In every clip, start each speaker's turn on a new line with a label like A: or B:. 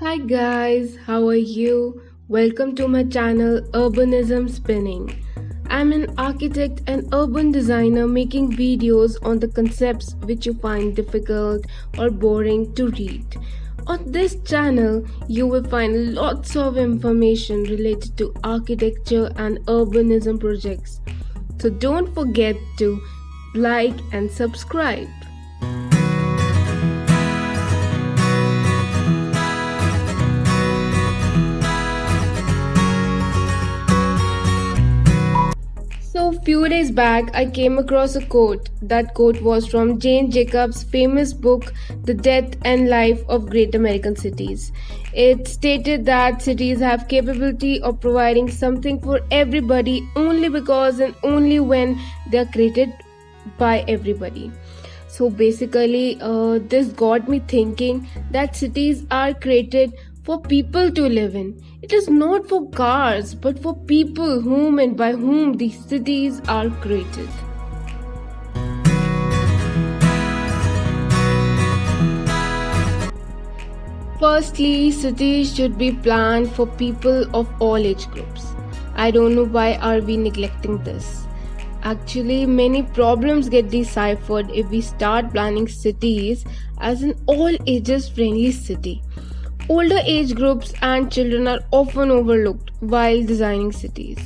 A: Hi guys, how are you? Welcome to my channel Urbanism Spinning. I'm an architect and urban designer making videos on the concepts which you find difficult or boring to read. On this channel, you will find lots of information related to architecture and urbanism projects. So don't forget to like and subscribe. So, few days back, I came across a quote. That quote was from Jane Jacobs' famous book, The Death and Life of Great American Cities. It stated that cities have capability of providing something for everybody only because and only when they are created by everybody. So basically, this got me thinking that cities are created for people to live in. It is not for cars, but for people whom and by whom these cities are created. Firstly, cities should be planned for people of all age groups. I don't know why are we neglecting this. Actually, many problems get deciphered if we start planning cities as an all ages friendly city. Older age groups and children are often overlooked while designing cities,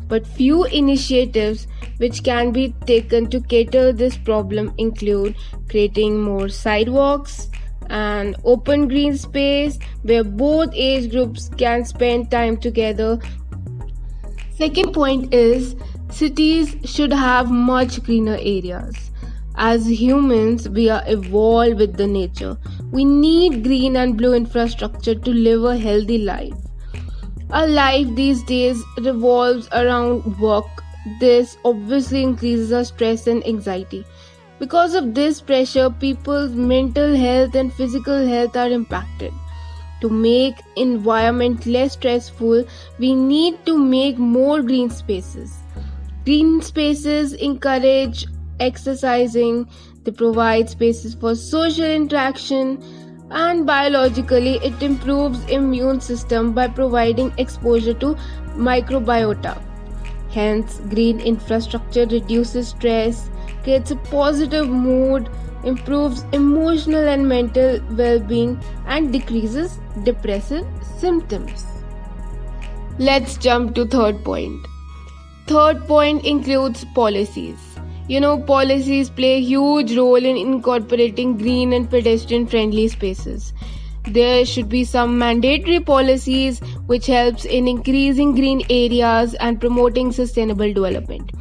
A: but few initiatives which can be taken to cater this problem include creating more sidewalks and open green space where both age groups can spend time together. Second point is cities should have much greener areas. As humans, we are evolved with the nature. We need green and blue infrastructure to live a healthy life. Our life these days revolves around work. This obviously increases our stress and anxiety. Because of this pressure, people's mental health and physical health are impacted. To make environment less stressful, we need to make more green spaces. Green spaces encourage exercising, they provide spaces for social interaction, and biologically it improves immune system by providing exposure to microbiota. Hence, green infrastructure reduces stress, creates a positive mood, improves emotional and mental well-being, and decreases depressive symptoms. Let's jump to third point. Third point includes policies. Policies play a huge role in incorporating green and pedestrian friendly spaces. There should be some mandatory policies which helps in increasing green areas and promoting sustainable development.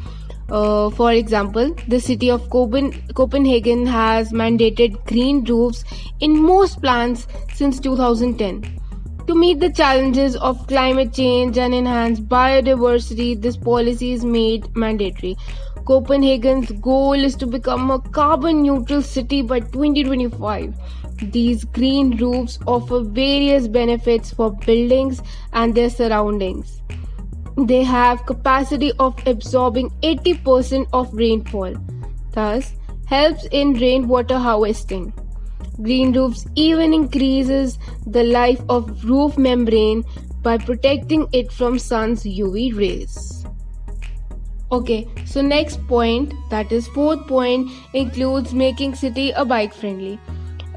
A: For example, the city of Copenhagen has mandated green roofs in most plans since 2010. To meet the challenges of climate change and enhance biodiversity, this policy is made mandatory. Copenhagen's goal is to become a carbon neutral city by 2025. These green roofs offer various benefits for buildings and their surroundings. They have capacity of absorbing 80% of rainfall, thus helps in rainwater harvesting. Green roofs even increases the life of roof membrane by protecting it from sun's UV rays. Okay, so next point, that is fourth point, includes making city a bike friendly.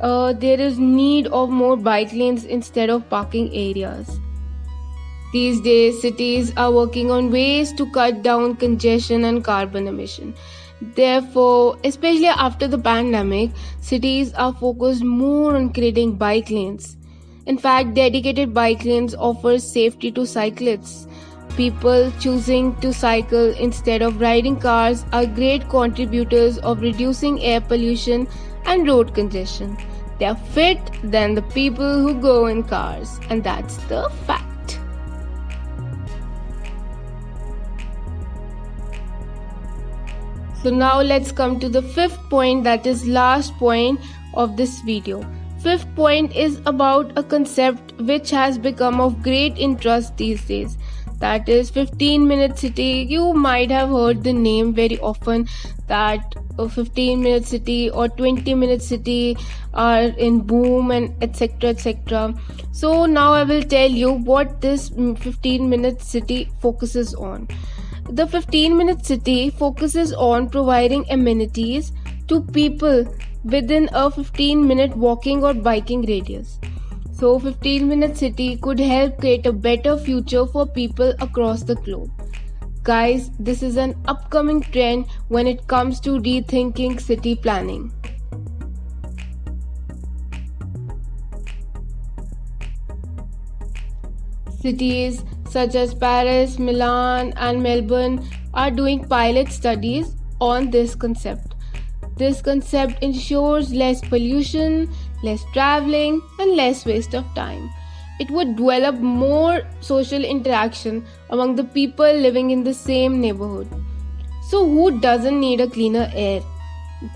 A: There is need of more bike lanes instead of parking areas. These days, cities are working on ways to cut down congestion and carbon emission. Therefore, especially after the pandemic, cities are focused more on creating bike lanes. In fact, dedicated bike lanes offer safety to cyclists. People choosing to cycle instead of riding cars are great contributors of reducing air pollution and road congestion. They are fit than the people who go in cars, and that's the fact. So now let's come to the fifth point, that is last point of this video. Fifth point is about a concept which has become of great interest these days. That is 15-minute city. You might have heard the name very often, that a 15-minute city or 20-minute city are in boom and etc etc. So now I will tell you what this 15-minute city focuses on. The 15-minute city focuses on providing amenities to people within a 15-minute walking or biking radius. So 15-minute city could help create a better future for people across the globe. Guys, this is an upcoming trend when it comes to rethinking city planning. Cities such as Paris, Milan, and Melbourne are doing pilot studies on this concept. This concept ensures less pollution, less traveling, and less waste of time. It would develop more social interaction among the people living in the same neighborhood. So, who doesn't need a cleaner air?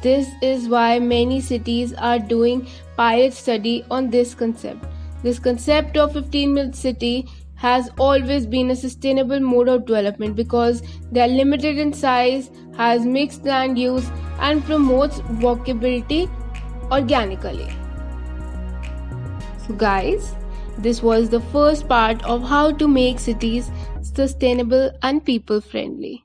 A: This is why many cities are doing pilot study on this concept. This concept of 15-minute city has always been a sustainable mode of development because they are limited in size, has mixed land use, and promotes walkability organically. So, guys, this was the first part of how to make cities sustainable and people friendly.